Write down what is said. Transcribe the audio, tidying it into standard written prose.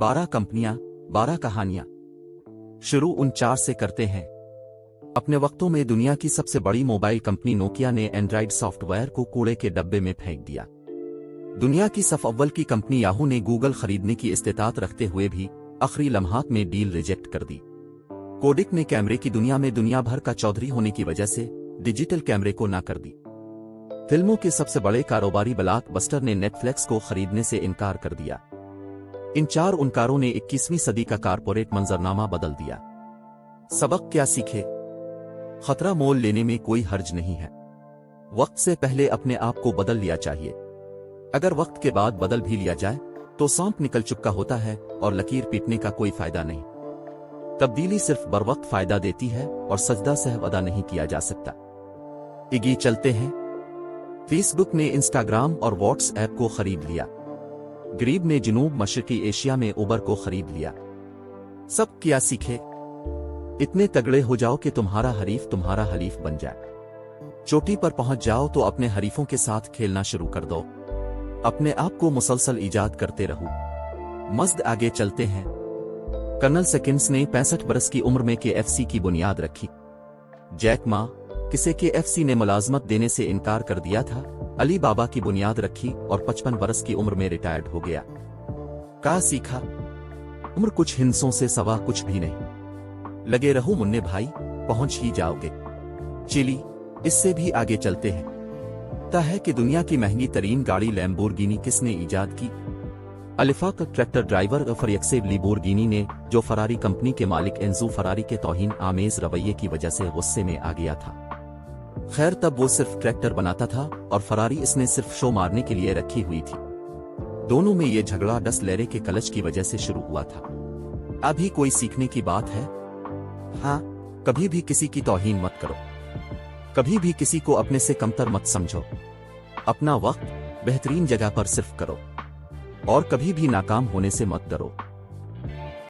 12 कंपनियां, 12 कहानियां। शुरू उन 4 से करते हैं। अपने वक्तों में दुनिया की सबसे बड़ी मोबाइल कंपनी नोकिया ने एंड्रॉइड सॉफ्टवेयर को कूड़े के डब्बे में फेंक दिया। दुनिया की सफ अव्वल की कंपनी याहू ने गूगल खरीदने की इस्तेतात रखते हुए भी आखिरी लम्हात में डील रिजेक्ट कर दी। कोडिक ने कैमरे की दुनिया में दुनिया भर का चौधरी होने की वजह से डिजिटल कैमरे को ना कर दी। फिल्मों के सबसे बड़े कारोबारी ब्लॉकबस्टर ने नेटफ्लिक्स को खरीदने से इनकार कर दिया। इन 4 उनकारों ने 21वीं सदी का कारपोरेट मंजरनामा बदल दिया। सबक क्या सीखे? खतरा मोल लेने में कोई हर्ज नहीं है। वक्त से पहले अपने आप को बदल लिया चाहिए। अगर वक्त के बाद बदल भी लिया जाए तो सांप निकल चुका होता है और लकीर पीटने का कोई फायदा नहीं। तब्दीली सिर्फ बरवक्त फायदा देती है और सजदा सहव अदा नहीं किया जा सकता। इगी चलते हैं। फेसबुक ने इंस्टाग्राम और व्हाट्सएप को खरीद लिया। गरीब ने जनूब मशरकी एशिया में उबर को खरीद लिया। सब क्या सीखे? इतने तगड़े हो जाओ कि तुम्हारा हरीफ तुम्हारा हलीफ बन जाए। चोटी पर पहुंच जाओ तो अपने हरीफों के साथ खेलना शुरू कर दो। अपने आप को मुसलसल ईजाद करते रहो। मज़द आगे चलते हैं। कर्नल सेकिंस ने 65 बरस की उम्र में KFC की बुनियाद रखी। जैक मा, किसे KFC ने मुलाजमत देने से इनकार कर दिया था, अली बाबा की बुनियाद रखी और 55 बरस की उम्र में रिटायर्ड हो गया। क्या सीखा? उम्र कुछ हिंसों से सवा कुछ भी नहीं। लगे रहो मुन्ने भाई, पहुंच ही जाओगे। चिली, इससे भी आगे चलते हैं। पता है कि दुनिया की महंगी तरीन गाड़ी लैम्बोर्गिनी किसने ईजाद की? अलिफाक ट्रैक्टर ड्राइवर फरियक्सेव लिबोर्गिनी ने, जो फरारी कंपनी के मालिक एंजो फरारी के तौहीन आमेज रवैये की वजह से गुस्से में आ गया था। खैर, तब वो सिर्फ ट्रैक्टर बनाता था और फरारी इसने सिर्फ शो मारने के लिए रखी हुई थी। दोनों में ये झगड़ा डस लेरे के कलच की वजह से शुरू हुआ था। अभी कोई सीखने की बात है? हाँ, कभी भी किसी की तौहीन मत करो। कभी भी किसी को अपने से कमतर मत समझो। अपना वक्त बेहतरीन जगह पर सिर्फ करो और कभी भी नाकाम होने से मत डरो।